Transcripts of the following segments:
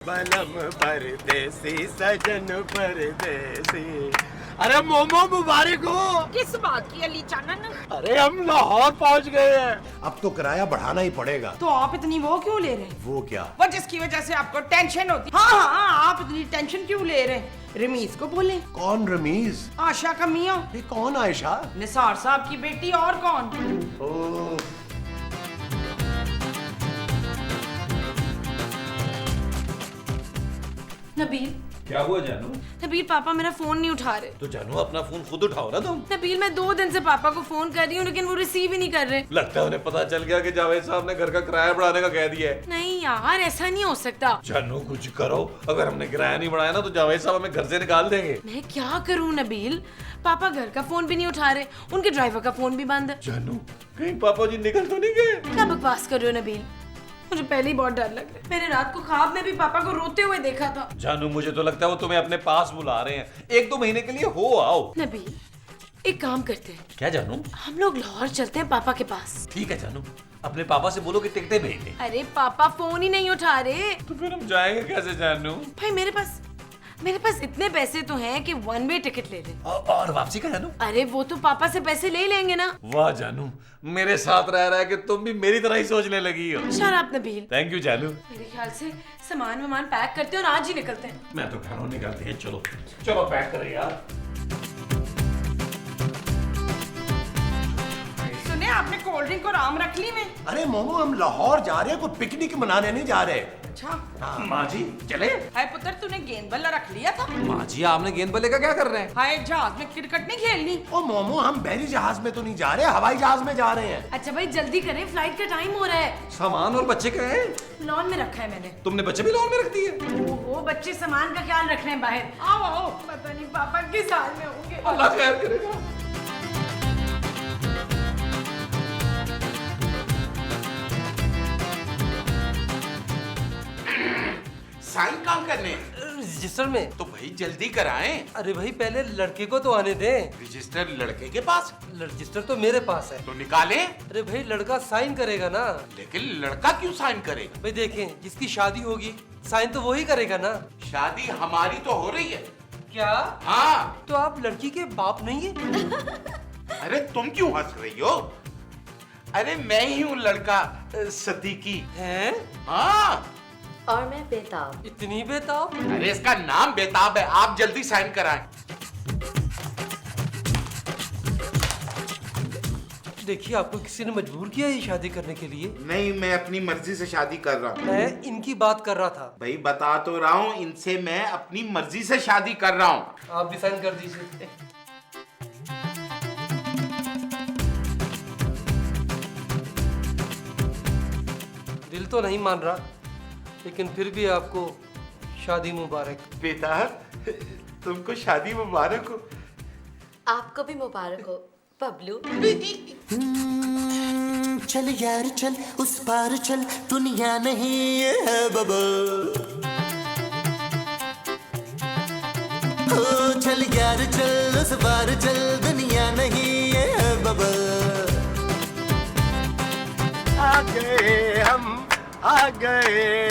बलम परदेसी सजन परदेसी। अरे मोमो मुबारक हो। किस बात की अली चानन? अरे हम लाहौर पहुंच गए हैं। अब तो किराया बढ़ाना ही पड़ेगा। तो आप इतनी वो क्यों ले रहे हैं? वो क्या? वो जिसकी वजह से आपको टेंशन होती। हाँ हाँ, आप इतनी टेंशन क्यों ले रहे हैं? रमीज को बोले। कौन रमीज? आशा का मियाँ। ये कौन आयशा? निसार साहब की बेटी और कौन? ओह, नबील। क्या हुआ जानू? नबील, पापा मेरा फोन नहीं उठा रहे। तो जानू अपना फोन खुद उठाओ ना तुम। नबील, मैं 2 दिन से पापा को फोन कर रही हूँ लेकिन वो रिसीव ही नहीं कर रहे। लगता है उन्हें पता चल गया कि जावेद साहब ने घर का किराया बढ़ाने का कह दिया है। नहीं यार, ऐसा नहीं हो सकता। जानू कुछ करो, अगर हमने किराया नहीं बढ़ाया ना तो जावेद साहब हमें घर से निकाल देंगे। मैं क्या करूँ नबील? पापा घर का फोन भी नहीं उठा रहे, उनके ड्राइवर का फोन भी बंद है। जानू कहीं पापा जी निकल तो नहीं गए? क्या बकवास कर रहे हो नबील? मुझे पहले ही बहुत डर लग रहा है। मैंने रात को ख्वाब में भी पापा को रोते हुए देखा था। जानू मुझे तो लगता है वो तुम्हें अपने पास बुला रहे हैं। 1-2 महीने के लिए हो आओ। नबील, एक काम करते हैं, क्या जानू? हम लोग लाहौर चलते हैं पापा के पास। ठीक है जानू, अपने पापा से बोलो कि टिकटें भेज दें। अरे पापा फोन ही नहीं उठा रहे। तो फिर हम जाएंगे कैसे जानू? भाई मेरे पास इतने पैसे तो हैं कि 1 वे टिकट ले ले। और वापसी का जानू? अरे वो तो पापा से पैसे ले ही लेंगे ना। वाह जानू, मेरे साथ रह रहा है कि तुम भी मेरी तरह ही सोचने लगी हो। Shut up Nabeel. Thank you जानू। मेरे ख्याल से सामान वामान पैक करते हैं और आज ही निकलते हैं। मैं तो घरों निकलते हैं। चलो चलो पैक करें यार। सुने, आपने कोल्ड ड्रिंक और आम रख ली में? अरे मोमो, हम लाहौर जा रहे हैं, कोई पिकनिक मनाने नहीं जा रहे। अच्छा। माँ जी चले? हाय पुत्र, तूने गेंद बल्ला रख लिया था? माँ जी आपने गेंद बल्ले का क्या कर रहे हैं? हाय, जहाज में क्रिकेट नहीं खेलनी? ओ मोमो, हम बहरी जहाज में तो नहीं जा रहे, हवाई जहाज में जा रहे हैं। अच्छा भाई जल्दी करें, फ्लाइट का टाइम हो रहा है। सामान और बच्चे कहाँ हैं? लॉन में रखा है मैंने। तुमने बच्चे भी लॉन में रख दिए? ओहो, बच्चे सामान का ख्याल रख रहे हैं बाहर। आओ आओ, पता नहीं पापा किस हाल में होंगे। अल्लाह खैर करेगा। साइन काम करने? रजिस्टर में। तो भाई जल्दी कराएं। अरे भाई पहले लड़के को तो आने दे। रजिस्टर लड़के के पास? रजिस्टर तो मेरे पास है। तो निकालें। अरे भाई लड़का साइन करेगा ना। लेकिन लड़का क्यों साइन करेगा? भाई देखें, जिसकी शादी होगी साइन तो वही करेगा ना। शादी हमारी तो हो रही है। क्या? हाँ। तो आप लड़की के बाप नहीं है? अरे तुम क्यों हंस रही हो? अरे मैं ही हूँ लड़का सदीकी। हैं? हाँ। और मैं बेताब। इतनी बेताब? अरे इसका नाम बेताब है। आप जल्दी साइन कराएं। देखिए, आपको किसी ने मजबूर किया ये शादी करने के लिए? नहीं, मैं अपनी मर्जी से शादी कर रहा हूँ। मैं इनकी बात कर रहा था। भाई बता तो रहा हूँ, इनसे मैं अपनी मर्जी से शादी कर रहा हूँ। आप भी साइन कर दीजिए। दिल तो नहीं मान रहा, लेकिन फिर भी आपको शादी मुबारक। बेताब, तुमको शादी मुबारक हो। आपको भी मुबारक हो बबलू। चल यार चल, उस पार चल, दुनिया नहीं ये है बबल। ओ चल यार चल, उस पार चल, दुनिया नहीं ये है बबल। आ गए हम, आ गए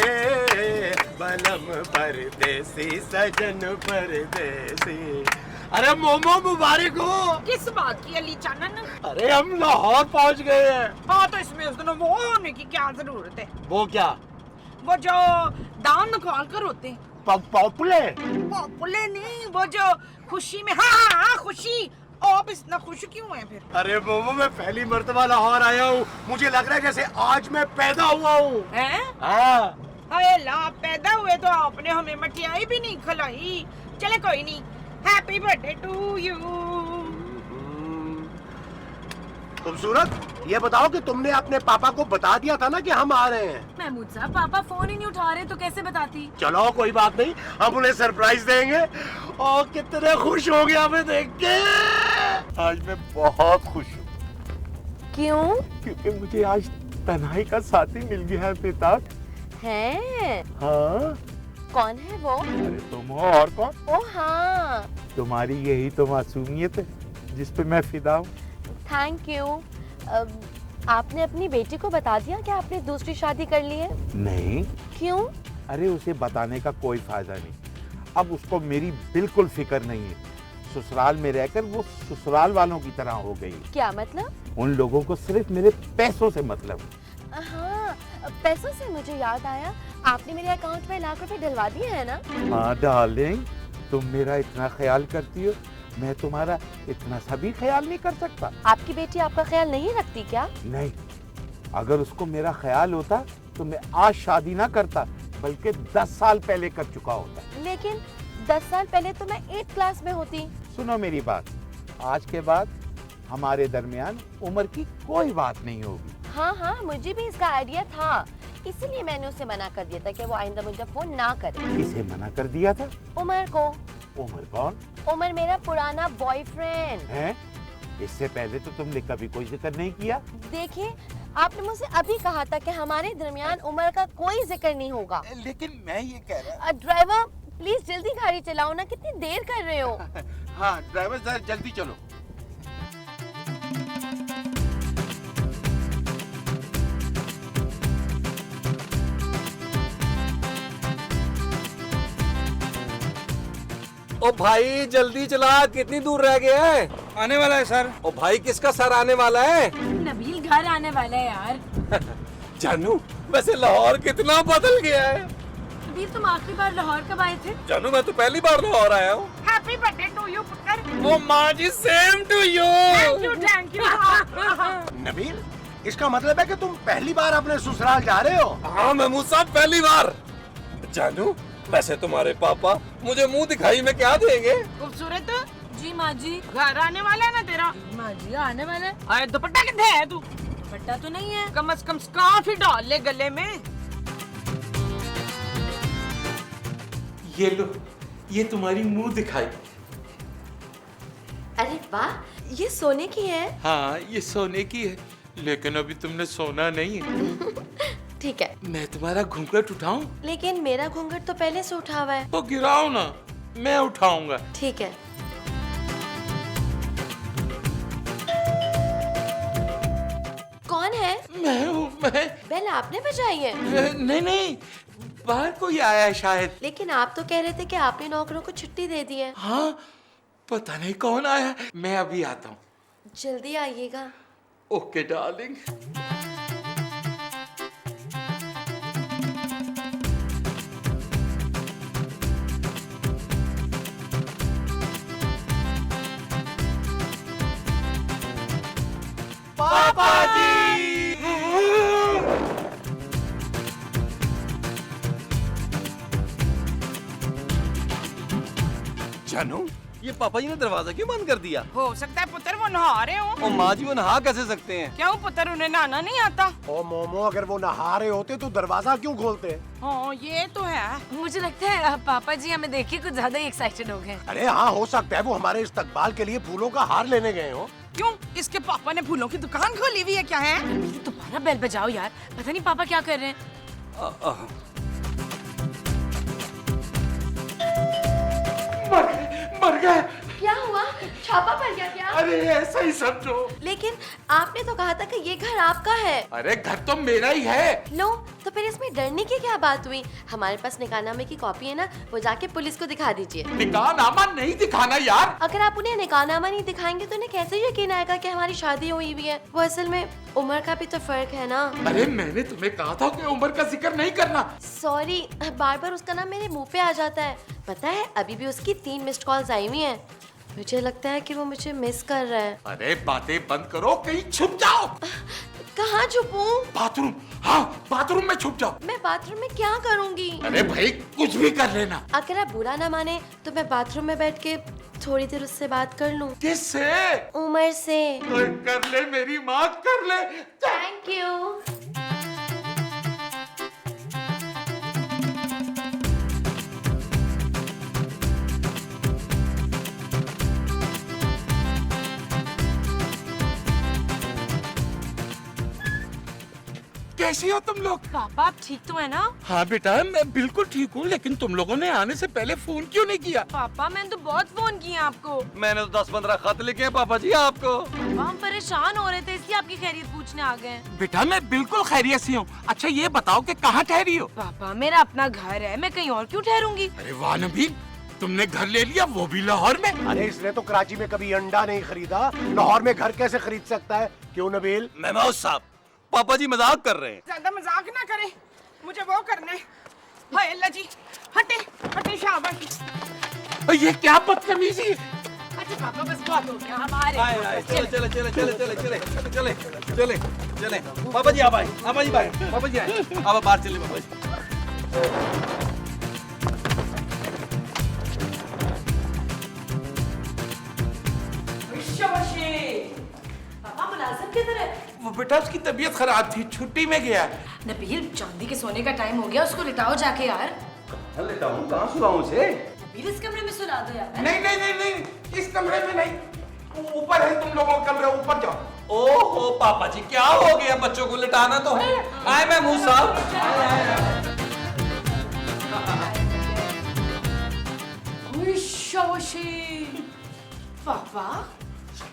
बलम परदेसी सजन परदेसी। अरे मोमो मुबारक हो। किस बात की अली चानन? अरे हम लाहौर पहुंच गए हैं। हाँ, तो इसमें उस दिन वो होने की क्या जरूरत है? वो क्या? वो जो दान निकाल कर होते हैं। पॉपुले? पॉपुलर नहीं, वो जो खुशी में। हाँ हाँ, खुशी। आप इतना खुश क्यों हैं फिर? अरे मोमो, मैं पहली मर्तबा लाहौर आया हूँ, मुझे लग रहा है जैसे आज मैं पैदा हुआ हूँ। हैं? हाँ। अरे ला, पैदा हुए तो आपने हमें मठियाई भी नहीं खिलाई। चले कोई नहीं, हैप्पी बर्थडे टू यू। खूबसूरत, ये बताओ कि तुमने अपने पापा को बता दिया था ना कि हम आ रहे हैं? महमूद साहब, पापा फोन ही नहीं उठा रहे तो कैसे बताती? चलो कोई बात नहीं, हम उन्हें सरप्राइज देंगे। और कितने खुश हो गया हमें देख के। आज मैं बहुत खुश हूँ। क्यों? क्योंकि मुझे आज तन्हाई का साथी मिल गया है बेताब। है? हाँ। कौन है वो? अरे तुम हो और कौन? ओ हाँ, तुम्हारी यही तो मासूमियत है जिस पे मैं फिदा हूँ। Thank you. आपने अपनी बेटी को बता दिया कि आपने दूसरी शादी कर ली है? नहीं। क्यों? अरे उसे बताने का कोई फायदा नहीं, अब उसको मेरी बिल्कुल फिक्र नहीं है। ससुराल में रहकर वो ससुराल वालों की तरह हो गई। क्या मतलब? उन लोगों को सिर्फ मेरे पैसों से मतलब है। हाँ, पैसों से मुझे याद आया, आपने मेरे अकाउंट में ₹1,00,000 डलवा दिए हैं ना? हाँ डार्लिंग, तुम मेरा इतना ख्याल करती हो, मैं तुम्हारा इतना सा भी ख्याल नहीं कर सकता। आपकी बेटी आपका ख्याल नहीं रखती क्या? नहीं, अगर उसको मेरा ख्याल होता तो मैं आज शादी ना करता, बल्कि 10 साल पहले कर चुका होता। लेकिन 10 साल पहले तो मैं 8th क्लास में होती। सुनो मेरी बात, आज के बाद हमारे दरमियान उम्र की कोई बात नहीं होगी। हाँ हाँ, मुझे भी इसका आइडिया था, इसीलिए मैंने उसे मना कर दिया था कि वो आइंदा मुझे फोन ना करे। किसे मना कर दिया था? उमर को। उमर कौन? उमर मेरा पुराना बॉयफ्रेंड है। इससे पहले तो तुमने कभी कोई जिक्र नहीं किया। देखिए, आपने मुझसे अभी कहा था कि हमारे दरमियान उमर का कोई जिक्र नहीं होगा। लेकिन मैं ये कह रहा। ड्राइवर प्लीज जल्दी गाड़ी चलाओ ना, कितनी देर कर रहे हो? हाँ ड्राइवर जरा जल्दी चलो। ओ भाई जल्दी चला, कितनी दूर रह गया है? आने वाला है सर। ओ भाई किसका सर आने वाला है? नबील घर आने वाला है यार। जानू, वैसे लाहौर कितना बदल गया है। नबील, तुम आखिरी बार लाहौर कब आए थे? जानू, मैं तो पहली बार लाहौर आया हूँ। हैप्पी बर्थडे टू यू पुत्र। ओ माँ जी, same to you. Thank you. Nabeel, इसका मतलब है कि तुम पहली बार अपने ससुराल जा रहे हो? हाँ महमूद साहब, पहली बार। जानू, वैसे तुम्हारे पापा मुझे मुंह दिखाई में क्या देंगे? खूबसूरत जी माँ जी, घर आने वाला है ना तेरा? माँ जी आने वाला है। अरे दुपट्टा किधर है तू? दुपट्टा तो नहीं है। कम से कम स्कार्फ ही डाल ले गले में। ये लो, ये तुम्हारी मुंह दिखाई। अरे वाह, ये सोने की है। हाँ, ये सोने की है, लेकिन अभी तुमने सोना नहीं है। ठीक है, मैं तुम्हारा घूंघट उठाऊं? लेकिन मेरा घूंघट तो पहले से उठा हुआ है। तो गिराओ ना, मैं उठाऊंगा। ठीक है। कौन है? मैं हूँ, मैं। बेल आपने बजाई है? नहीं नहीं, बाहर कोई आया है शायद। लेकिन आप तो कह रहे थे कि आपने नौकरों को छुट्टी दे दी है। हाँ, पता नहीं कौन आया। मैं अभी आता हूँ। जल्दी आइएगा। Okay darling. पापा जी। जानू, ये पापा जी ने दरवाजा क्यों बंद कर दिया? हो सकता है पुत्र वो नहा रहे हो। ओ माँ जी, वो नहा कैसे सकते हैं? क्यों पुत्र, उन्हें नहाना नहीं आता? ओ मोमो, अगर वो नहा रहे होते तो दरवाजा क्यों खोलते? हाँ ये तो है। मुझे लगता है पापा जी हमें देख के कुछ ज्यादा ही एक्साइटेड हो गए। अरे हाँ, हो सकता है वो हमारे इस्तकबाल के लिए फूलों का हार लेने गए हो। क्यों, इसके पापा ने फूलों की दुकान खोली हुई है क्या है? दोबारा बेल बजाओ यार, पता नहीं पापा क्या कर रहे हैं। मर गए। क्या हुआ? छापा पड़ गया क्या? अरे ऐसा ही समझो। लेकिन आपने तो कहा था कि ये घर आपका है। अरे घर तो मेरा ही है। लो, तो फिर इसमें डरने की क्या बात हुई? हमारे पास निकाहनामे की कॉपी है ना, वो जाके पुलिस को दिखा दीजिए। निकाहनामा नहीं दिखाना यार। अगर आप उन्हें निकाहनामा नहीं दिखाएंगे तो उन्हें कैसे यकीन आएगा कि हमारी शादी हुई हुई है? वो असल में उम्र का भी तो फर्क है ना। अरे मैंने तुम्हें कहा था कि उम्र का जिक्र नहीं करना। सॉरी, बार बार उसका नाम मेरे मुंह पे आ जाता है। पता है, अभी भी उसकी 3 मिस्ड कॉल्स आई हुई हैं। मुझे लगता है कि वो मुझे मिस कर रहा है। अरे बातें बंद करो, कहीं छुप जाओ। कहाँ छुपूं? बाथरूम। हाँ, बाथरूम में छुप जाओ। मैं बाथरूम में क्या करूँगी? अरे भाई कुछ भी कर लेना। अगर आप बुरा ना माने तो मैं बाथरूम में बैठ के थोड़ी देर उससे बात कर लूं। किससे? उमर से। कर ले मेरी माँ, कर ले। Thank you. कैसी हो तुम लोग? पापा आप ठीक तो है ना? हाँ बेटा मैं बिल्कुल ठीक हूँ, लेकिन तुम लोगों ने आने से पहले फोन क्यों नहीं किया? पापा मैंने तो बहुत फोन किए आपको। मैंने तो 10-15 खत लिखे हैं पापा जी आपको। पापा हम परेशान हो रहे थे इसलिए आपकी खैरियत पूछने आ गए। बेटा मैं बिल्कुल खैरियत से हूँ। अच्छा ये बताओ कि कहाँ ठहरी हो? पापा मेरा अपना घर है, मैं कहीं और क्यों ठहरूंगी? अरे वाह नबील, तुमने घर ले लिया, वो भी लाहौर में। अरे इसने तो कराची में कभी अंडा नहीं खरीदा, लाहौर में घर कैसे खरीद सकता है? क्यों नबील? मेमौज साहब, पापा जी मजाक कर रहे हैं। ज्यादा मजाक ना करें, मुझे वो करना है। हाय अल्लाह जी, हटे हटे शाबाश। ये क्या बदतमीजी है? अच्छा पापा बस बहुत हो गया, हम आ रहे हैं। चले पापा जी आप आए, पापा जी आए, पापा जी आए, अब बाहर चले पापा जी। पापा मुलाजिम किधर है? वो बेटा उसकी तबीयत खराब थी, छुट्टी में गया। नबील चांदी के सोने का टाइम हो गया, उसको लिटाओ जाके यार। कहाँ सुलाऊं उसे? नबील इस कमरे में सुला दो यार। नहीं नहीं नहीं नहीं, इस कमरे में नहीं, ऊपर है, तुम लोगों का कमरा, ऊपर जाओ। ओहो पापा जी क्या हो गया, बच्चों को लिटाना तो है। आए महमूद साहब। पापा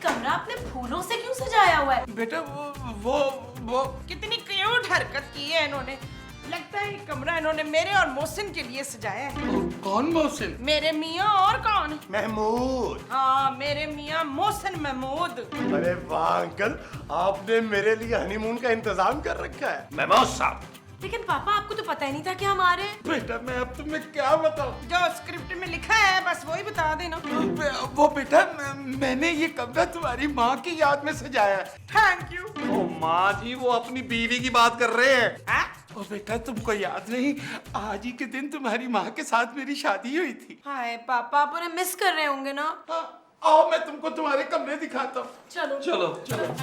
कमरा आपने फूलों से क्यों सजाया हुआ है? बेटा वो कितनी क्यूट हरकत की है इन्होंने। लगता है ये कमरा इन्होंने मेरे और मोहसिन के लिए सजाया है। कौन मोहसिन? मेरे मियाँ और कौन? महमूद। हाँ मेरे मियाँ मोहसिन महमूद। अरे वाह अंकल, आपने मेरे लिए हनीमून का इंतजाम कर रखा है। मेमौज साहब, लेकिन पापा आपको तो पता ही नहीं था कि हम आ रहे हैं। बेटा मैं अब तुम्हें क्या बताऊं? जो स्क्रिप्ट में लिखा है बस वही बता देना। वो बेटा मैंने ये कमरा तुम्हारी माँ की याद में सजाया है। Thank you. ओ माँ जी वो अपनी बीवी की बात कर रहे हैं। हाँ? ओ बेटा तुमको याद नहीं, आज ही के दिन तुम्हारी माँ के साथ मेरी शादी हुई थी। हाय पापा आप उन्हें मिस कर रहे होंगे ना? हाँ, आओ मैं तुमको तुम्हारे कमरे दिखाता हूँ। चलो चलो चलो।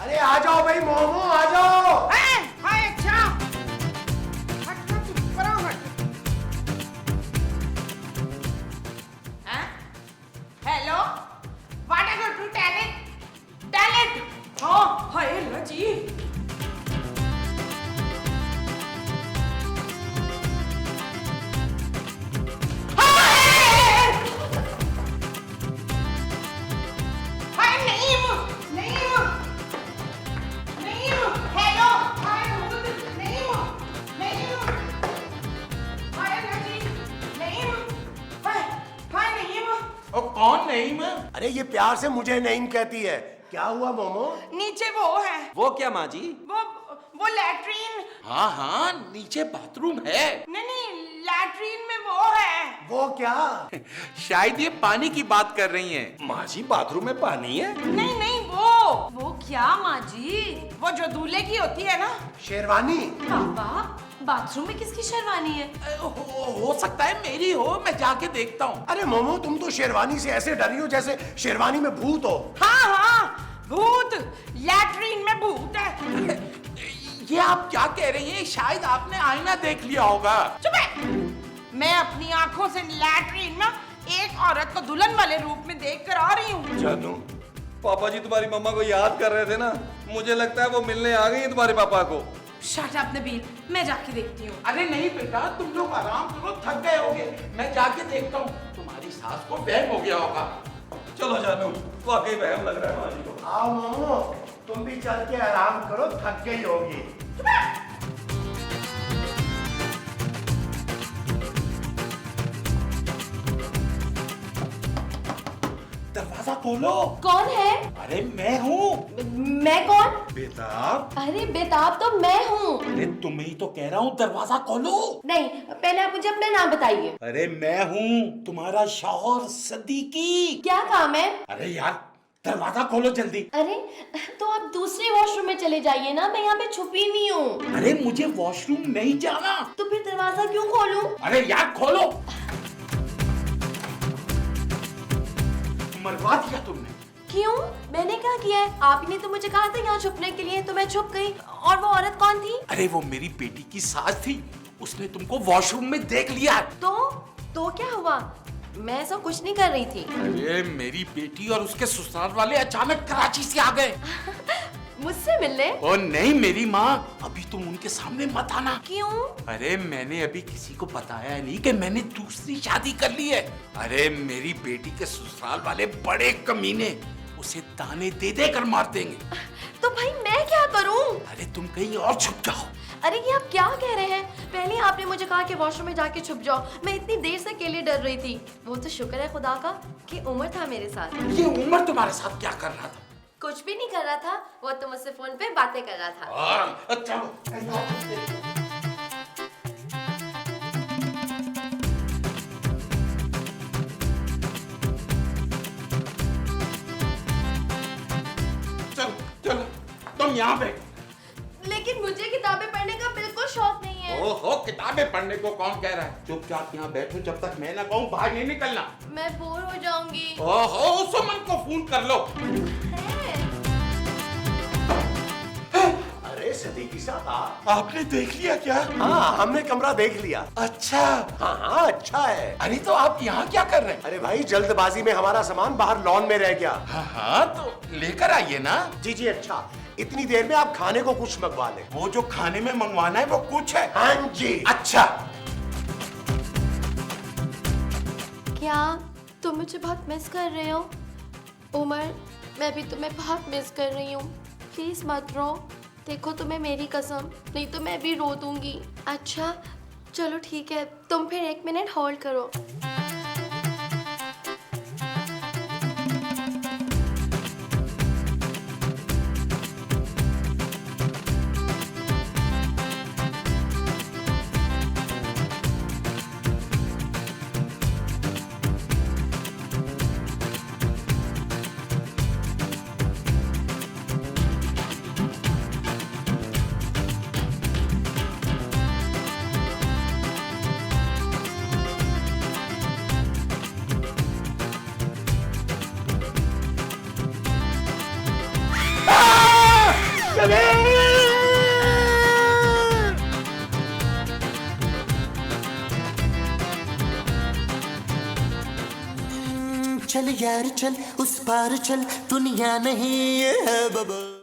अरे आ जाओ भाई मोमो, आ जाओ। हाय अच्छा। हट हट ऊपर आओ हट। हाँ? Hello, what are you to talent? Talent? हाँ हाय अल्लाह जी। कौन नहीं माँ? अरे ये प्यार से मुझे नहीं कहती है। क्या हुआ मोमो? नीचे वो है, वो क्या माँ जी? वो लैट्रीन। हाँ हाँ नीचे बाथरूम है। नहीं लैट्रीन में वो है। वो क्या? शायद ये पानी की बात कर रही हैं। माँ जी बाथरूम में पानी है? नहीं नहीं वो क्या माँ जी? वो जो दूल्हे की होती है ना। शेरवानी। पापा बाथरूम में किसकी शेरवानी है? हो सकता है मेरी हो, मैं जाके देखता हूँ। अरे मोमो तुम तो शेरवानी से ऐसे डरी हो जैसे शेरवानी में भूत हो। हाँ हाँ भूत, लैट्रीन में भूत है। ये आप क्या कह रही हैं? शायद आपने आईना देख लिया होगा। चुप है। मैं अपनी आंखों से लैट्रीन में एक औरत को दुल्हन वाले रूप में देख कर आ रही हूँ। जानू पापा जी तुम्हारी मम्मा को याद कर रहे थे ना, मुझे लगता है वो मिलने आ गई है तुम्हारे पापा को। शट अप नबील, मैं जाके देखती हूँ। अरे नहीं बेटा तुम लोग आराम करो, थक गए होगे, मैं जाके देखता हूँ। तुम्हारी सास को वहम हो गया होगा। चलो जानू, वाकई वहम लग रहा है माँ जी को। आओ मोमो, तुम भी चल के आराम करो, थक गई होगी। दरवाजा खोलो। कौन है? अरे मैं हूँ। मैं कौन? बेताब। अरे बेताब तो मैं हूँ। अरे तुम्हें ही तो कह रहा हूँ, दरवाजा खोलो। नहीं, पहले आप मुझे अपना नाम बताइए। अरे मैं हूँ तुम्हारा शौहर सदीकी। क्या काम है? अरे यार दरवाजा खोलो जल्दी। अरे तो आप दूसरे वॉशरूम में चले जाइए ना, मैं यहाँ पे छुपी हुई हूँ। अरे मुझे वॉशरूम नहीं जाना। तो फिर दरवाजा क्यों खोलूं? अरे यार खोलो। मरवा दिया तुमने। क्यों? मैंने क्या किया है? आप ही ने तो मुझे कहा था यहाँ छुपने के लिए, तो मैं छुप गई। और वो औरत कौन थी? अरे वो मेरी बेटी की सास थी, उसने तुमको वॉशरूम में देख लिया। तो क्या हुआ? मैं ऐसा कुछ नहीं कर रही थी। अरे मेरी बेटी और उसके ससुराल वाले अचानक कराची से आ गए। मुझसे मिलने? ओ नहीं मेरी माँ, अभी तुम उनके सामने मत आना। क्यों? अरे मैंने अभी किसी को बताया नहीं कि मैंने दूसरी शादी कर ली है। अरे मेरी बेटी के ससुराल वाले बड़े कमीने, उसे ताने दे दे कर मार देंगे। तो भाई मैं क्या करूं? अरे तुम कहीं और छुप जाओ। अरे ये आप क्या कह रहे हैं? पहले आपने मुझे कहा कि वॉशरूम में जाके छुप जाओ। मैं इतनी देर से अकेले डर रही थी। वो तो शुक्र है खुदा का कि उमर था मेरे साथ। ये उमर तुम्हारे साथ क्या कर रहा था? कुछ भी नहीं कर रहा था, वो तो मुझसे फोन पे बातें कर रहा था। चलो चलो चलो तुम यहाँ बैठ। लेकिन मुझे किताबें पढ़ने का बिल्कुल शौक नहीं है। ओहो, किताबें पढ़ने को कौन कह रहा है? चुपचाप यहाँ बैठो जब तक मैं ना कहूँ बाहर नहीं निकलना। मैं बोर हो जाऊंगी। ओहो, सुमन को फोन कर लो। अरे सदीकी साहब, आपने देख लिया क्या? हाँ हमने कमरा देख लिया। अच्छा। हाँ हाँ अच्छा है। अरे तो आप यहाँ क्या कर रहे हैं? अरे भाई जल्दबाजी में हमारा सामान बाहर लॉन में रह गया। हाँ हाँ तो लेकर आइए ना। जी जी अच्छा, इतनी देर में आप खाने को कुछ मंगवा लें। वो जो खाने में मंगवाना है वो कुछ है। हाँ जी। अच्छा। क्या तुम मुझे बहुत मिस कर रहे हो? उमर, मैं भी तुम्हें बहुत मिस कर रही हूँ। प्लीज मत रो। देखो तुम्हें मेरी कसम, नहीं तो मैं भी रो दूंगी। अच्छा चलो ठीक है, तुम फिर 1 मिनट होल्ड करो। चल यार चल उस पार चल, दुनिया नहीं है बबल।